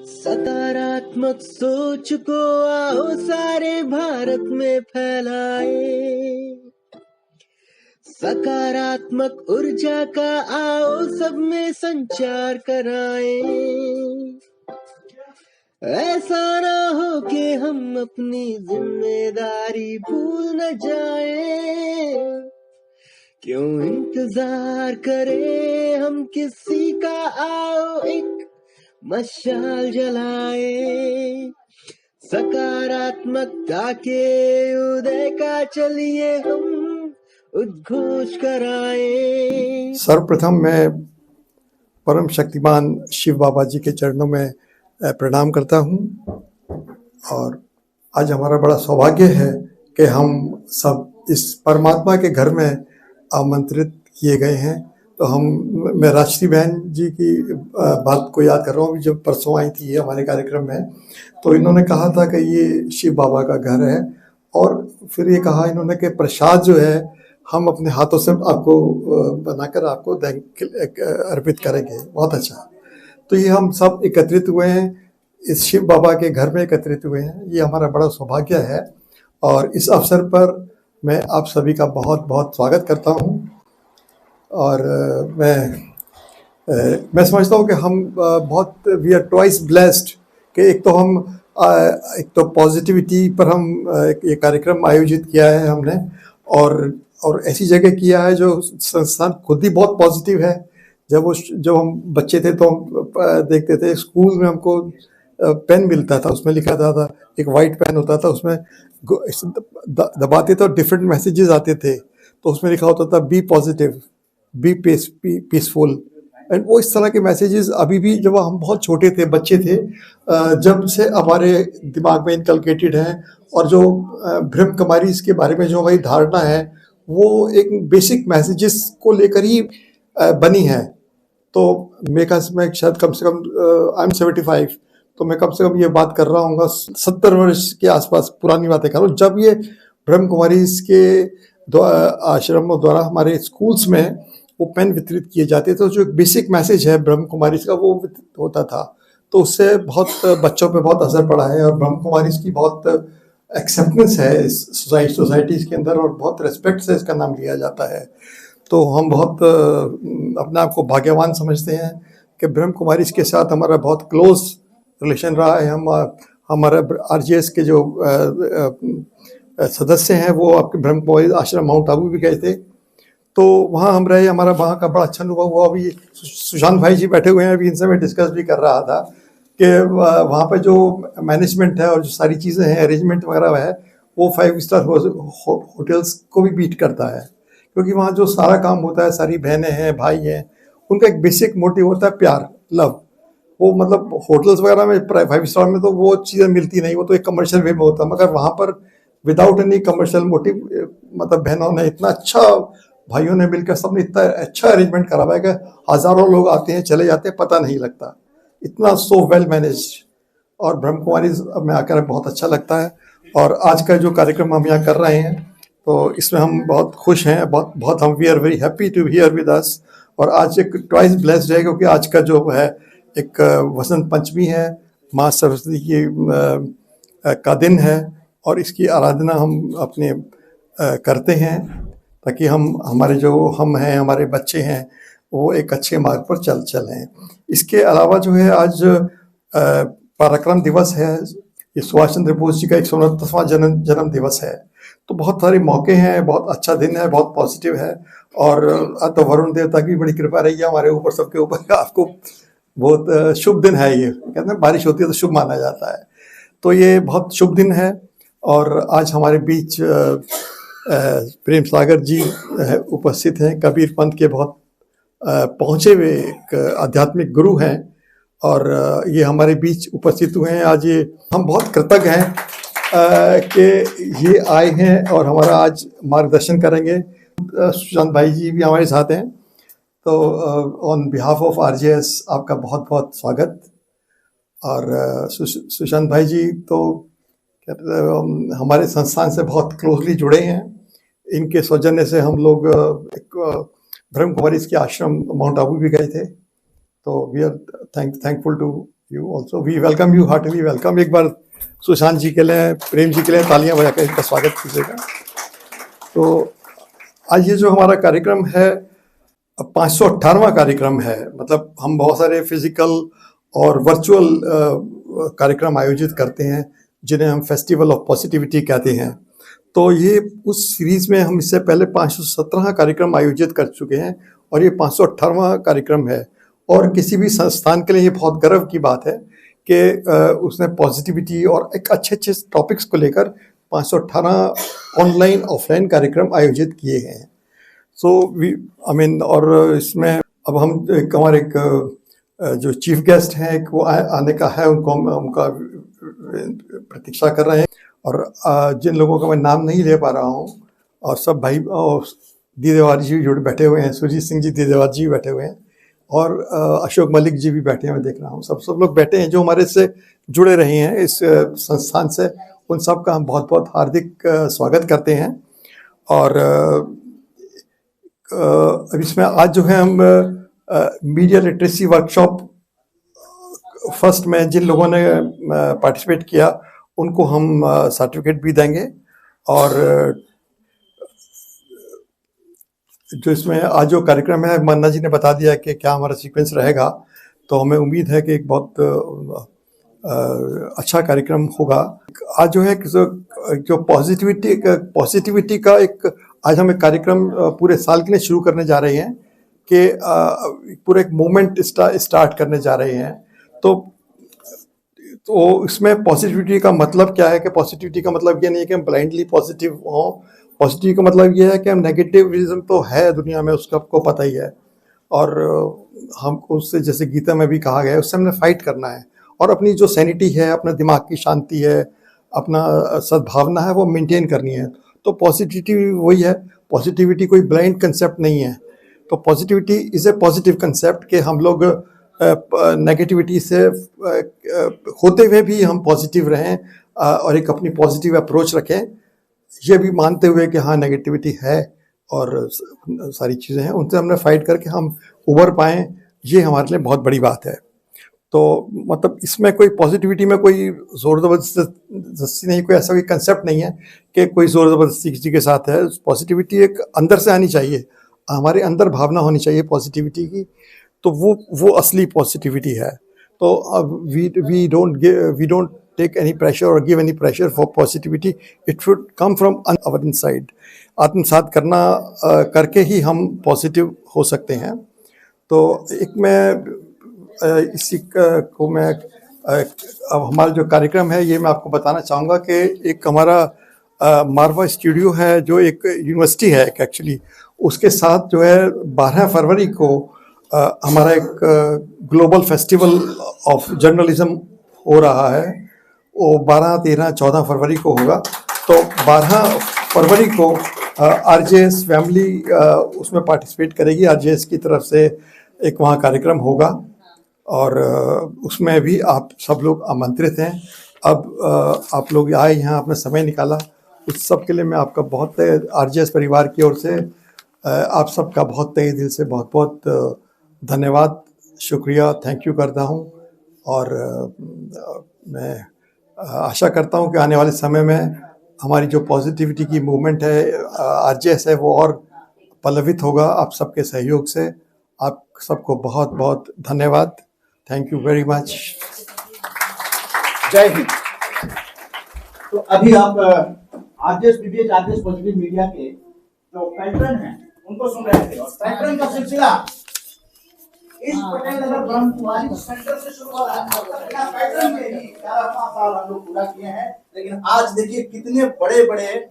सकारात्मक सोच को आओ सारे भारत में फैलाए। सकारात्मक ऊर्जा का आओ सब में संचार कराए। ऐसा ना हो कि हम अपनी जिम्मेदारी भूल न जाए। क्यों इंतजार करें हम किसी का, आओ एक मशाल जलाए। सकारात्मकता के उदय का चलिए हम उद्घोष कराए। सर्वप्रथम मैं परम शक्तिमान शिव बाबा जी के चरणों में प्रणाम करता हूँ। और आज हमारा बड़ा सौभाग्य है कि हम सब इस परमात्मा के घर में आमंत्रित किए गए हैं। तो मैं राष्ट्रीय बहन जी की बात को याद कर रहा हूँ। जब परसों आई थी ये हमारे कार्यक्रम में, तो इन्होंने कहा था कि ये शिव बाबा का घर है, और फिर ये कहा इन्होंने कि प्रसाद जो है हम अपने हाथों से आपको बनाकर आपको अर्पित करेंगे। बहुत अच्छा। तो ये हम सब एकत्रित हुए हैं, इस शिव बाबा के घर में एकत्रित हुए हैं। ये हमारा बड़ा सौभाग्य है, और इस अवसर पर मैं आप सभी का बहुत बहुत स्वागत करता हूँ। और मैं समझता हूँ कि हम बहुत वी आर ट्वाइस ब्लेस्ड कि एक तो पॉजिटिविटी पर हम ये कार्यक्रम आयोजित किया है हमने, और ऐसी जगह किया है जो संस्थान खुद ही बहुत पॉजिटिव है। जब हम बच्चे थे तो हम देखते थे स्कूल में हमको पेन मिलता था, उसमें लिखा था एक वाइट पेन होता था, उसमें दबाते तो डिफरेंट मैसेजेस आते थे। तो उसमें लिखा होता था be positive, be peaceful. And वो इस तरह के मैसेजेस अभी भी जब हम बहुत छोटे थे, बच्चे थे, जब से हमारे दिमाग में इनकलकेटेड हैं। और जो ब्रह्म कुमारी इसके बारे में जो हमारी धारणा है वो एक बेसिक मैसेजेस को लेकर ही बनी है। तो मेरे ख्याल से मैं शायद कम से कम आई एम 75, तो मैं कम से कम ये बात कर रहा हूँ 70 वर्ष के आसपास पुरानी बातें कर रहा हूँ, जब ये ब्रह्म कुमारी के आश्रमों द्वारा हमारे स्कूल्स में वो पेन वितरित किए जाते थे। जो एक बेसिक मैसेज है ब्रह्म कुमारी का वो वितरित होता था, तो उससे बहुत बच्चों पे बहुत असर पड़ा है। और ब्रह्म कुमारी की बहुत एक्सेप्टेंस है इस सोसाइटीज़ के अंदर, और बहुत रिस्पेक्ट से इसका नाम लिया जाता है। तो हम बहुत अपने आप को भाग्यवान समझते हैं कि ब्रह्म कुमारी के साथ हमारा बहुत क्लोज रिलेशन रहा है। हमारे आरजीएस के जो सदस्य हैं वो आपके ब्रह्म कुमारी आश्रम माउंट आबू भी गए थे, तो वहाँ हम रहे। हमारा वहाँ का बड़ा अच्छा अनुभव हुआ। अभी सुशांत भाई जी बैठे हुए हैं, अभी इनसे मैं डिस्कस भी कर रहा था कि वहाँ पे जो मैनेजमेंट है और जो सारी चीज़ें हैं, अरेंजमेंट वगैरह है, वो 5 स्टार होटल्स को भी बीट करता है। क्योंकि वहाँ जो सारा काम होता है, सारी बहनें हैं, भाई हैं, उनका एक बेसिक मोटिव होता है प्यार, लव। वो मतलब होटल्स वगैरह में 5 स्टार में तो वो चीज़ें मिलती नहीं, वो तो एक कमर्शियल वे में होता है। मगर वहाँ पर विदाउट एनी कमर्शियल मोटिव, मतलब बहनों ने इतना अच्छा, भाइयों ने मिलकर सबने इतना अच्छा अरेंजमेंट करा हुआ है कि हज़ारों लोग आते हैं चले जाते हैं, पता नहीं लगता। इतना सो वेल मैनेज्ड। और ब्रह्म कुमारी में आकर बहुत अच्छा लगता है। और आज का जो कार्यक्रम हम यहाँ कर रहे हैं, तो इसमें हम बहुत खुश हैं, बहुत हम we are very happy to here with us. और आज एक ट्वाइस ब्लेस्ड है, क्योंकि आज का जो है एक वसंत पंचमी है, माँ सरस्वती की का दिन है, और इसकी आराधना हम अपने करते हैं ताकि हमारे बच्चे हैं वो एक अच्छे मार्ग पर चलें। इसके अलावा जो है आज पराक्रम दिवस है, ये सुभाष चंद्र बोस जी का 169वां जन्म दिवस है। तो बहुत सारे मौके हैं, बहुत अच्छा दिन है, बहुत पॉजिटिव है। और तो वरुण देवता की बड़ी कृपा रही है हमारे ऊपर, सबके ऊपर। आपको बहुत शुभ दिन है ये, कहते हैं बारिश होती है तो शुभ माना जाता है, तो ये बहुत शुभ दिन है। और आज हमारे बीच प्रेम सागर जी उपस्थित हैं, कबीर पंथ के बहुत पहुँचे हुए एक आध्यात्मिक गुरु हैं, और ये हमारे बीच उपस्थित हुए हैं आज। ये हम बहुत कृतज्ञ हैं कि ये आए हैं और हमारा आज मार्गदर्शन करेंगे। सुशांत भाई जी भी हमारे साथ हैं, तो ऑन बिहाफ ऑफ आरजेएस आपका बहुत बहुत स्वागत। और सुशांत भाई जी तो हमारे संस्थान से बहुत क्लोजली जुड़े हैं। इनके सौजन्य से हम लोग एक ब्रह्म कुमारी के आश्रम माउंट आबू भी गए थे। तो we are thankful to you also, we welcome you, heartly welcome. एक बार सुशांत जी के लिए, प्रेम जी के लिए तालियां बजाकर इनका स्वागत कीजिएगा। तो आज ये जो हमारा कार्यक्रम है 518वां कार्यक्रम है, मतलब हम बहुत सारे फिजिकल और वर्चुअल कार्यक्रम आयोजित करते हैं जिन्हें हम फेस्टिवल ऑफ पॉजिटिविटी कहते हैं। तो ये उस सीरीज में हम इससे पहले 517 कार्यक्रम आयोजित कर चुके हैं और ये 518वां कार्यक्रम है। और किसी भी संस्थान के लिए ये बहुत गर्व की बात है कि उसने पॉजिटिविटी और एक अच्छे अच्छे टॉपिक्स को लेकर 518 ऑनलाइन ऑफलाइन कार्यक्रम आयोजित किए हैं। सो वी आई मीन, और इसमें अब हम हमारे एक जो चीफ गेस्ट हैं एक वो आने का है, उनका प्रतीक्षा कर रहे हैं। और जिन लोगों का मैं नाम नहीं ले पा रहा हूँ, और सब भाई और दीदेवार जी जुड़े बैठे हुए हैं, सुरजीत सिंह जी दीदेवार जी बैठे हुए हैं, और अशोक मलिक जी भी बैठे हैं, मैं देख रहा हूँ सब लोग बैठे हैं जो हमारे से जुड़े रहे हैं इस संस्थान से। उन सब का हम बहुत बहुत हार्दिक स्वागत करते हैं। और अब इसमें आज जो है हम मीडिया लिटरेसी वर्कशॉप फर्स्ट में जिन लोगों ने पार्टिसिपेट किया उनको हम सर्टिफिकेट भी देंगे। और जो इसमें आज जो कार्यक्रम है, मन्ना जी ने बता दिया कि क्या हमारा सीक्वेंस रहेगा, तो हमें उम्मीद है कि एक बहुत अच्छा कार्यक्रम होगा। आज जो है जो पॉजिटिविटी का एक आज हम एक कार्यक्रम पूरे साल के लिए शुरू करने जा रहे हैं कि पूरा एक मूवमेंट स्टार्ट करने जा रहे हैं। तो इसमें पॉजिटिविटी का मतलब क्या है कि पॉजिटिविटी का मतलब ये नहीं है कि हम ब्लाइंडली पॉजिटिव हों। पॉजिटिव का मतलब ये है कि हम नेगेटिविज्म तो है दुनिया में, उसका आपको पता ही है, और हमको उससे, जैसे गीता में भी कहा गया है, उससे हमने फाइट करना है। और अपनी जो सैनिटी है, अपने दिमाग की शांति है, अपना सद्भावना है, वो मेंटेन करनी है। तो पॉजिटिविटी वही है, पॉजिटिविटी कोई ब्लाइंड कंसेप्ट नहीं है। तो positivity is a positive concept कि हम लोग नेगेटिविटी से होते हुए भी हम पॉजिटिव रहें और एक अपनी पॉजिटिव अप्रोच रखें, ये भी मानते हुए कि हाँ नेगेटिविटी है और सारी चीज़ें हैं, उनसे हमने फाइट करके हम उभर पाएँ, ये हमारे लिए बहुत बड़ी बात है। तो मतलब इसमें कोई पॉजिटिविटी में कोई ज़ोर ज़बरदस्ती नहीं, कोई ऐसा कोई कंसेप्ट नहीं है कि कोई ज़ोर ज़बरदस्ती किसी के साथ है। पॉजिटिविटी एक अंदर से आनी चाहिए, हमारे अंदर भावना होनी चाहिए पॉजिटिविटी की, तो वो असली पॉजिटिविटी है। तो अब we don't take any pressure और give any pressure for positivity, it should come from our inside. आत्मसात करना करके ही हम पॉजिटिव हो सकते हैं। तो एक मैं इसी को मैं अब हमारा जो कार्यक्रम है ये मैं आपको बताना चाहूँगा कि एक हमारा मारवा स्टूडियो है जो एक यूनिवर्सिटी है एक्चुअली, उसके साथ जो है 12 फरवरी को हमारा एक ग्लोबल फेस्टिवल ऑफ जर्नलिज्म हो रहा है। वो 12, 13, 14 फरवरी को होगा। तो 12 फरवरी को RJS फैमिली उसमें पार्टिसिपेट करेगी, RJS की तरफ से एक वहाँ कार्यक्रम होगा और उसमें भी आप सब लोग आमंत्रित हैं। अब आप लोग आए यहाँ, आपने समय निकाला, उस सब के लिए मैं आपका बहुत RJS परिवार की ओर से आप सबका बहुत तहे दिल से बहुत बहुत धन्यवाद, शुक्रिया, थैंक यू करता हूँ। और मैं आशा करता हूँ कि आने वाले समय में हमारी जो पॉजिटिविटी की मूवमेंट है, RJS है, वो और पल्लवित होगा आप सबके सहयोग से। आप सबको बहुत बहुत धन्यवाद, थैंक यू वेरी मच। जय हिंद। तो अभी आप RJS पॉजिटिव मीडिया के जो पैटर्न हैं उनको सुन रहे थे, और पैटर्न का सिलसिला इस पटेल नगर ब्रह्मकुमारी सेंटर से शुरू हो रहा है। पैटर्न के ही 11वां साल हम लोग पूरा किए हैं, लेकिन आज देखिए कितने बड़े बड़े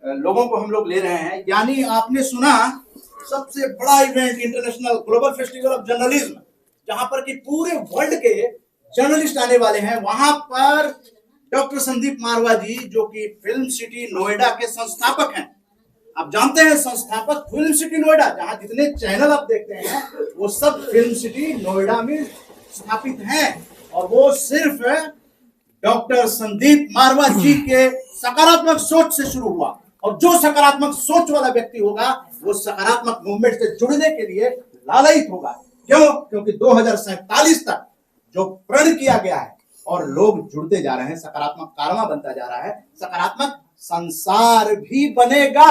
लोगों को हम लोग ले रहे हैं। यानी आपने सुना सबसे बड़ा event, international global festival of journalism, जहां पर कि पूरे वर्ल्ड के जर्नलिस्ट आने वाले हैं। वहां पर डॉक्टर संदीप मारवा जी, जो कि फिल्म सिटी नोएडा के संस्थापक हैं, आप जानते हैं संस्थापक फिल्म सिटी नोएडा, जहां जितने चैनल आप देखते हैं वो सब फिल्म सिटी नोएडा में स्थापित हैं। और वो सिर्फ डॉक्टर संदीप मारवा जी के सकारात्मक सोच से शुरू हुआ, और जो सकारात्मक सोच वाला व्यक्ति होगा वो सकारात्मक मूवमेंट से जुड़ने के लिए लालयित होगा। क्यों? क्योंकि 2047 तक जो प्रण किया गया है और लोग जुड़ते जा रहे हैं, सकारात्मक कार्मा बनता जा रहा है, सकारात्मक संसार भी बनेगा,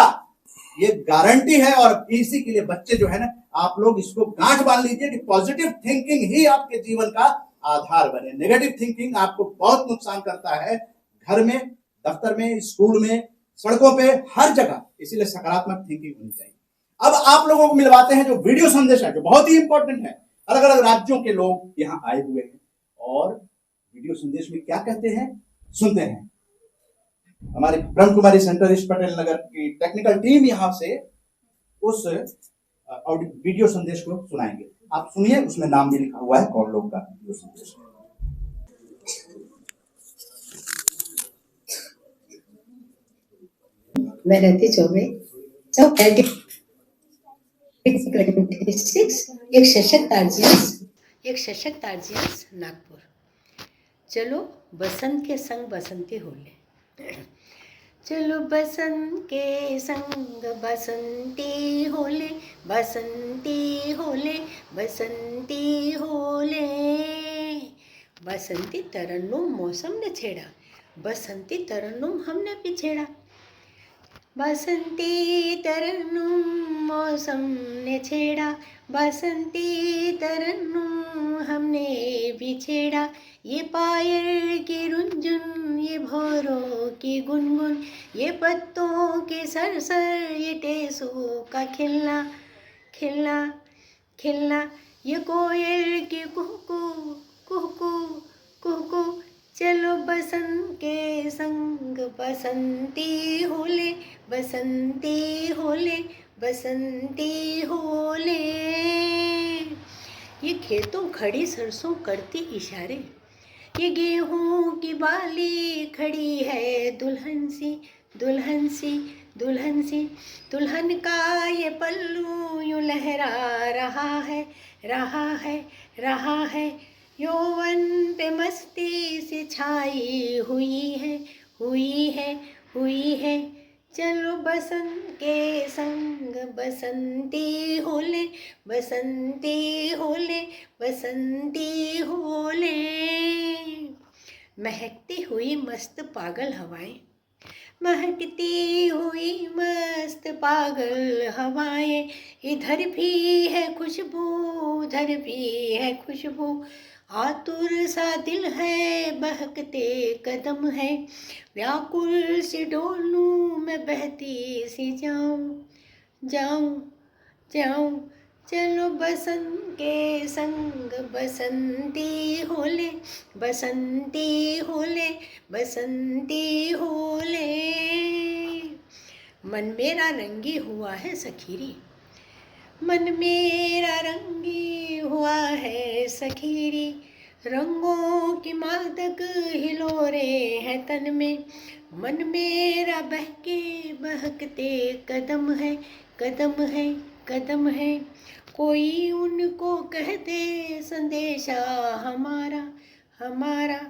ये गारंटी है। और इसी के लिए बच्चे जो है ना, आप लोग इसको गांठ बांध लीजिए कि पॉजिटिव थिंकिंग ही आपके जीवन का आधार बने। नेगेटिव थिंकिंग आपको बहुत नुकसान करता है, घर में, दफ्तर में, स्कूल में, सड़कों पे, हर जगह। इसीलिए सकारात्मक थिंकिंग होनी चाहिए। अब आप लोगों को मिलवाते हैं जो वीडियो संदेश है, जो बहुत ही इंपॉर्टेंट है। अलग अलग राज्यों के लोग यहाँ आए हुए हैं और वीडियो संदेश में क्या कहते हैं सुनते हैं। हमारी ब्रह्म कुमारी सेंटर ईस्ट पटेल नगर की टेक्निकल टीम यहाँ से उस वीडियो संदेश को सुनाएंगे। आप सुनिए, उसमें नाम भी लिखा हुआ है कौन लोग का वीडियो संदेश। मैं रहती चौबे सब एक सशक्त आर्जियंस नागपुर। चलो बसंत के संग बसंती होले, चलो बसंत के संग बसंती होले, बसंती होले, बसंती होले। बसंती तरन्नुम मौसम ने छेड़ा, बसंती तरन्नुम हमने भी छेड़ा। बसंती तरन्नुम मौसम ने छेड़ा, बसंती तरन्नुम हमने भी छेड़ा। ये पायल की रुंझुन, ये भौरों की गुनगुन, ये पत्तों के सरसर, ये टेसों का खिलना खिलना खिलना, ये कोयल की कुहकू कुहकू कुहकू। चलो बसंत के संग बसंती होले, बसंती होले, बसंती होले। ये खेतों खड़ी सरसों करती इशारे, ये गेहूं की बाली खड़ी है दुल्हन सी, दुल्हन सी, दुल्हन सी। दुल्हन का ये पल्लू यूं लहरा रहा है, रहा है, रहा है। यौवन पे मस्ती सी छाई हुई है, हुई है, हुई है। चलो बसंत के संग बसंती होले, बसंती होले, बसंती होले। महकती हुई मस्त पागल हवाएं, महकती हुई मस्त पागल हवाएं। इधर भी है खुशबू, उधर भी है खुशबू। आतुर सा दिल है, बहकते कदम है। व्याकुल सी डोलूं मैं, बहती सी जाऊं जाऊं जाऊं। चलो बसंत के संग बसंती होले, बसंती होले, बसंती होले। मन मेरा रंगी हुआ है सखीरी, मन मेरा रंगी हुआ है सखीरी। रंगों की मादक हिलोरे हैं तन में, मन मेरा बहके बहकते कदम है, कदम है, कदम है। कोई उनको कह दे संदेशा हमारा, हमारा,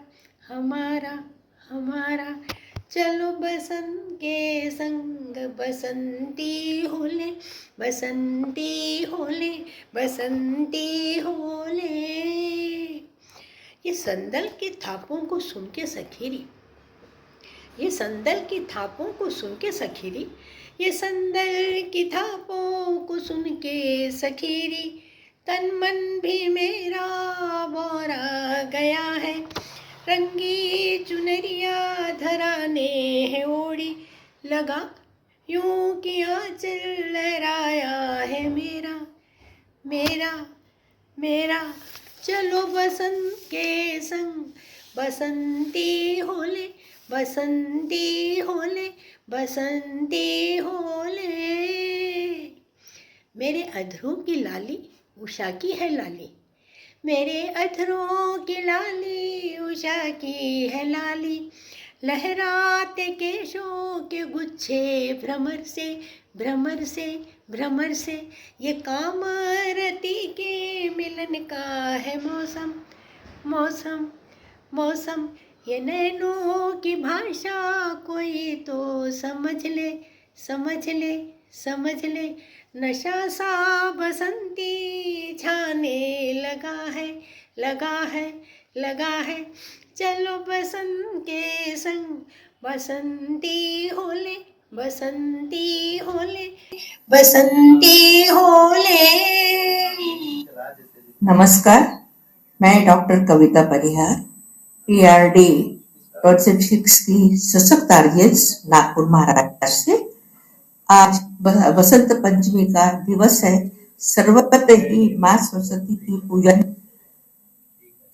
हमारा, हमारा। चलो बसंत के संग बसंती होले, बसंती होले, बसंती होले। ये संदल की थापों को सुन के सखीरी, ये संदल की थापों को सुन के सखीरी, ये संदल की थापों को सुन के सखीरी। तन मन भी मेरा बोरा गया है, रंगी चुनरिया धराने है ओढ़ी। लगा यूं कि आंचल लहराया है मेरा, मेरा, मेरा। चलो बसंत के संग बसंती होले, बसंती होले, बसंती होले। मेरे अधरों की लाली उषा की है लाली, मेरे अधरों की लाली उषा की है लाली। लहराते केशों के गुच्छे भ्रमर से, भ्रमर से, भ्रमर से। ये कामरती के मिलन का है मौसम, मौसम, मौसम। ये नैनों की भाषा कोई तो समझ ले, समझ ले, समझ ले। नशा सा बसंती छाने लगा है, लगा है, लगा है। चलो बसंत के संग बसंती होले, बसंती होले, बसंती होले। नमस्कार, मैं डॉक्टर कविता परिहार, PRD प्रोजेक्ट की सशक्त आरजेएस नागपुर महाराष्ट्र से। आज बसंत पंचमी का दिवस है। सर्वत्र ही माँ सरस्वती की पूजन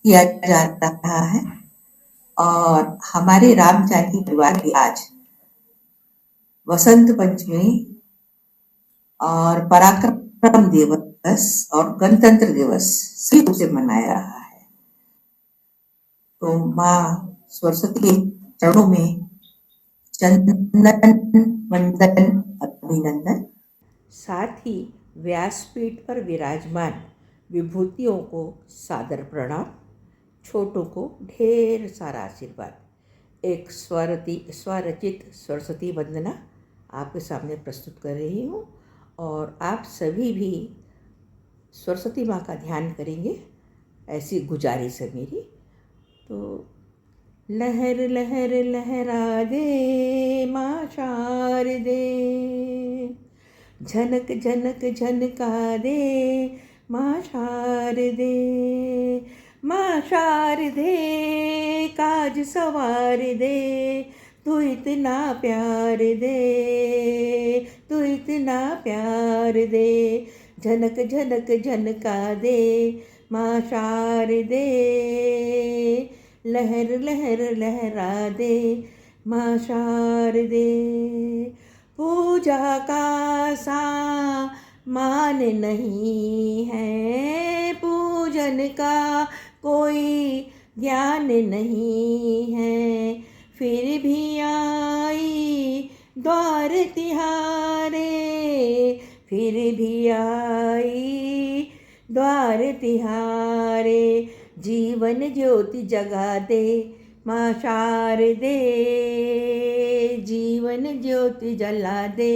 किया जा रहा है और हमारे राम जानकी परिवार की आज बसंत पंचमी और पराक्रम दिवस और गणतंत्र दिवस सही रूप से मनाया रहा है। तो माँ सरस्वती के चरणों में चंदन वंदन अभिनंदन। साथ ही व्यासपीठ पर विराजमान विभूतियों को सादर प्रणाम, छोटों को ढेर सारा आशीर्वाद। एक स्वरचित सरस्वती वंदना आपके सामने प्रस्तुत कर रही हूँ और आप सभी भी सरस्वती माँ का ध्यान करेंगे, ऐसी गुजारिश है मेरी। तो लहर लहर लहरा दे माँ शारदे, झनक झनक झनका दे माँ शारदे, माँ शारदे काज सवार दे, तू इतना प्यार दे, तू इतना प्यार दे, झनक झनक झनका दे माँ शारदे, लहर लहर लहरा दे माँ शारदे। पूजा का सामान नहीं है, पूजन का कोई ज्ञान नहीं है, फिर भी आई द्वार तिहारे, फिर भी आई द्वार तिहारे, जीवन ज्योति जगा दे माँ शारदे, जीवन ज्योति जला दे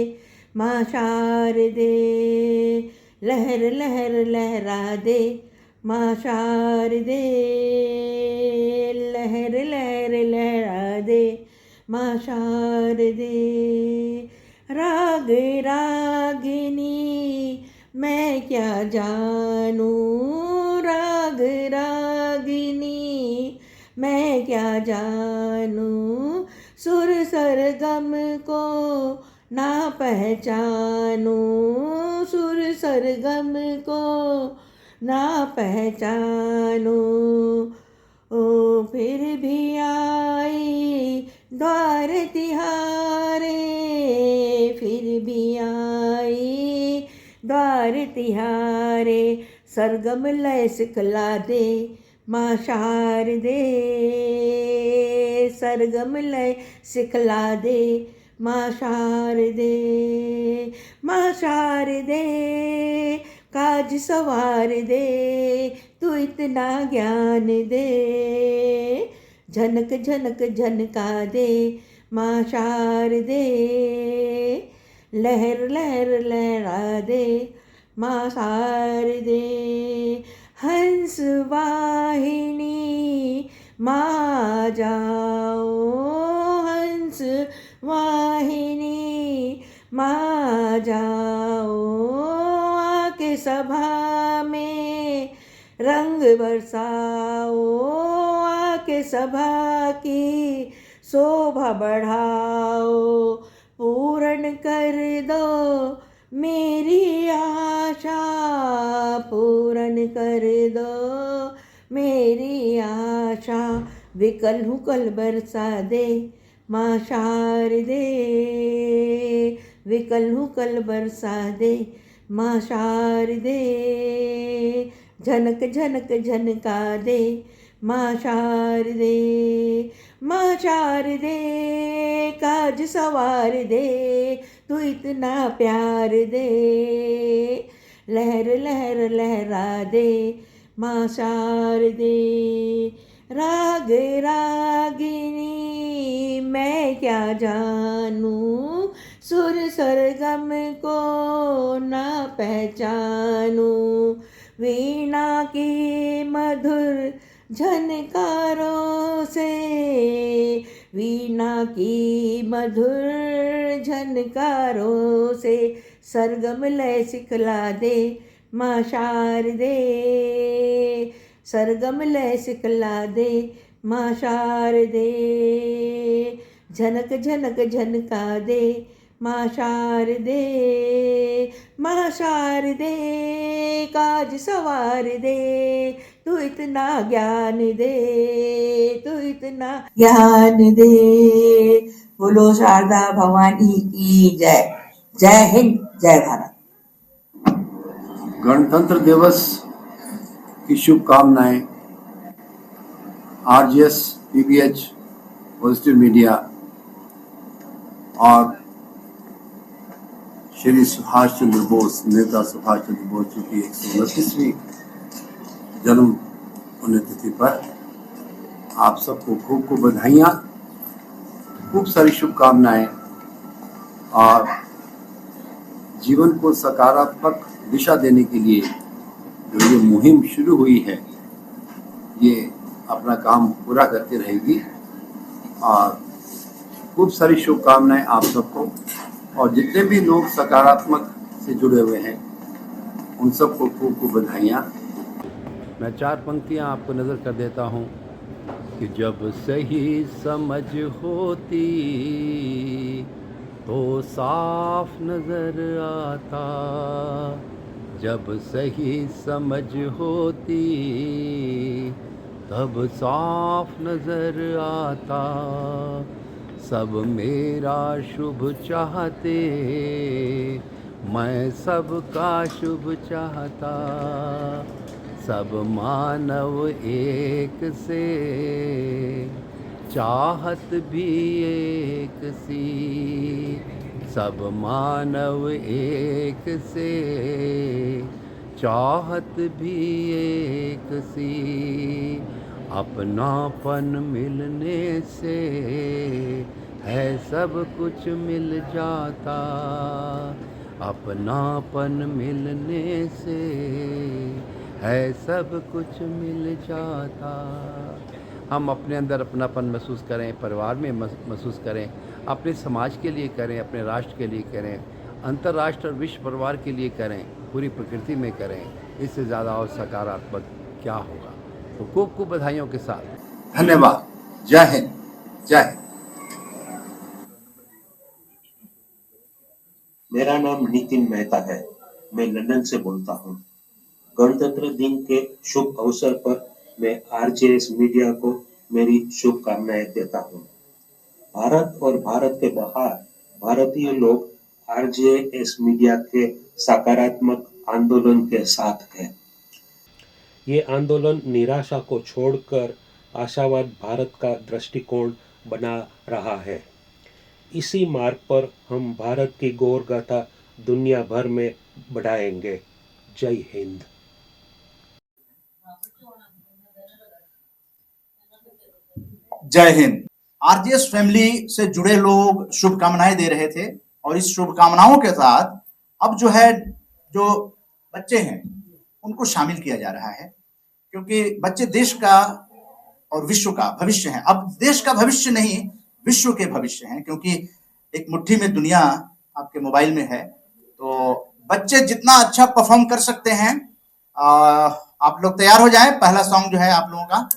माँ शारदे, लहर लहर लहरा दे माँ शारदे, लहर लहर लहरा दे माँ शारदे। राग रागिनी मैं क्या जानूं, राग रागिनी मैं क्या जानूं, सुर सरगम को ना पहचानूं, सुर सरगम को ना पहचानूं, ओ फिर भी आई द्वार तिहारे, फिर भी आई द्वार तिहारे, सरगम लय सिखला दे माँ शारदे, सरगम लय सिखला दे माँ शारदे, माँ शारदे काज सवार दे, तू इतना ज्ञान दे, झनक झनक झनका दे माँ शारदे, लहर लहर लहरा दे माँ शारदे। हंस वाहिनी माँ जाओ, हंस वाहिनी माँ जाओ, आके सभा में रंग बरसाओ, आके सभा की शोभा बढ़ाओ, पूर्ण कर दो मेरी आशा, पूर्ण कर दो मेरी आशा, विकल हुकल बरसा दे माँ शारदे, विकल हुकल बरसा दे माँ शारदे, झनक झनक झनका दे माँ शारदे, माँ शारदे काज सवार दे, तू इतना प्यार दे, लहर लहर लहरा दे माँ शारदे। राग रागिनी मैं क्या जानूं, सुर सरगम को ना पहचानूं, वीणा की मधुर झनकारों से, वीणा की मधुर झनकारों से, सरगम लय सिखला दे माँ शारदे, सरगम लय सिखला दे माँ शारदे, झनक झनक झनका दे माँ शारदे, माँ शारदे काज सवार दे, तू इतना ज्ञान दे, तू इतना ज्ञान दे। बोलो शारदा भवानी की जय। जय हिंद, जय भारत। गणतंत्र दिवस की शुभकामनाएं आरजेएस, पीबीएच, पॉजिटिव मीडिया और श्री सुभाष चंद्र बोस, नेता सुभाष चंद्र बोस जी की 129वीं जन्म पुण्यतिथि पर आप सबको खूब खूब बधाइयाँ, खूब सारी शुभकामनाएं और जीवन को सकारात्मक दिशा देने के लिए जो ये मुहिम शुरू हुई है, ये अपना काम पूरा करती रहेगी और खूब सारी शुभकामनाएं आप सबको। और जितने भी लोग सकारात्मक से जुड़े हुए हैं उन सबको खूब खूब बधाइयाँ। मैं 4 पंक्तियाँ आपको नज़र कर देता हूँ कि जब सही समझ होती तो साफ नज़र आता, जब सही समझ होती तब साफ नज़र आता, सब मेरा शुभ चाहते मैं सबका शुभ चाहता, सब मानव एक से चाहत भी एक सी, सब मानव एक से चाहत भी एक सी, अपनापन मिलने से है सब कुछ मिल जाता, अपनापन मिलने से है सब कुछ मिल जाता। हम अपने अंदर अपनापन महसूस करें, परिवार में महसूस करें, अपने समाज के लिए करें, अपने राष्ट्र के लिए करें, अंतर्राष्ट्रीय और विश्व परिवार के लिए करें, पूरी प्रकृति में करें, इससे ज़्यादा और सकारात्मक क्या होगा। तो खूब खूब बधाइयों के साथ धन्यवाद। जय हिंद, जय हिंद। मेरा नाम नितिन मेहता है, मैं लंदन से बोलता हूँ। गणतंत्र दिन के शुभ अवसर पर मैं आरजेएस मीडिया को मेरी शुभकामनाएं देता हूँ। भारत और भारत के बाहर भारतीय लोग आरजेएस मीडिया के सकारात्मक आंदोलन के साथ हैं। ये आंदोलन निराशा को छोड़कर आशावाद भारत का दृष्टिकोण बना रहा है। इसी मार्ग पर हम भारत की गौर गाथा दुनिया भर में बढ़ाएंगे। जय हिंद। जय हिंद। आरजेएस फैमिली से जुड़े लोग शुभकामनाएं दे रहे थे और इस शुभकामनाओं के साथ अब जो बच्चे हैं उनको शामिल किया जा रहा है, क्योंकि बच्चे देश का और विश्व का भविष्य हैं। अब देश का भविष्य नहीं, विश्व के भविष्य हैं, क्योंकि एक मुट्ठी में दुनिया आपके मोबाइल में है। तो बच्चे जितना अच्छा परफॉर्म कर सकते हैं, आप लोग तैयार हो जाएं। पहला सॉन्ग जो है आप लोगों का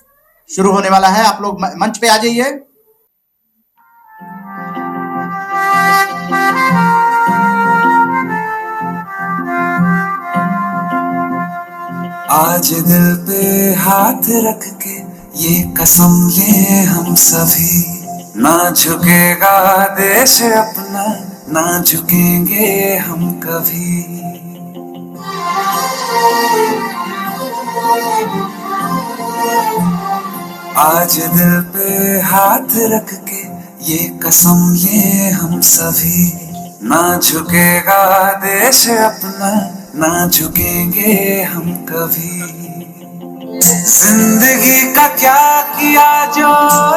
शुरू होने वाला है। आप लोग मंच पे आ जाइए। आज दिल पे हाथ रख के ये कसम ले हम सभी, ना झुकेगा देश अपना, ना झुकेंगे हम कभी। आज दिल पे हाथ रख के ये कसम ले हम सभी, ना झुकेगा देश अपना, ना झुकेंगे हम कभी। जिंदगी का क्या किया जो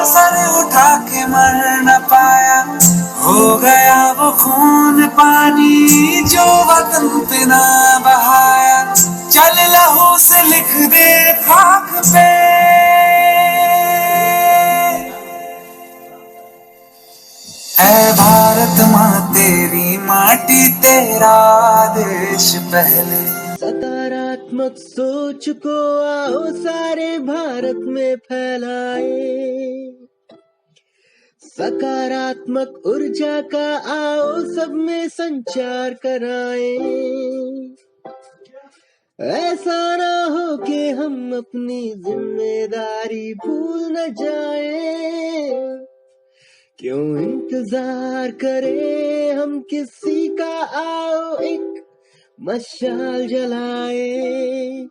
सर उठा के मर न पाया, हो गया वो खून पानी जो वतन पे ना बहाया। चल लहू से लिख दे खाक पे मेरा देश पहले। सकारात्मक सोच को आओ सारे भारत में फैलाए, सकारात्मक ऊर्जा का आओ सब में संचार कराएं। ऐसा ना हो कि हम अपनी जिम्मेदारी भूल न जाएं। क्यों इंतजार करें हम किसी का, आओ एक मशाल जलाए।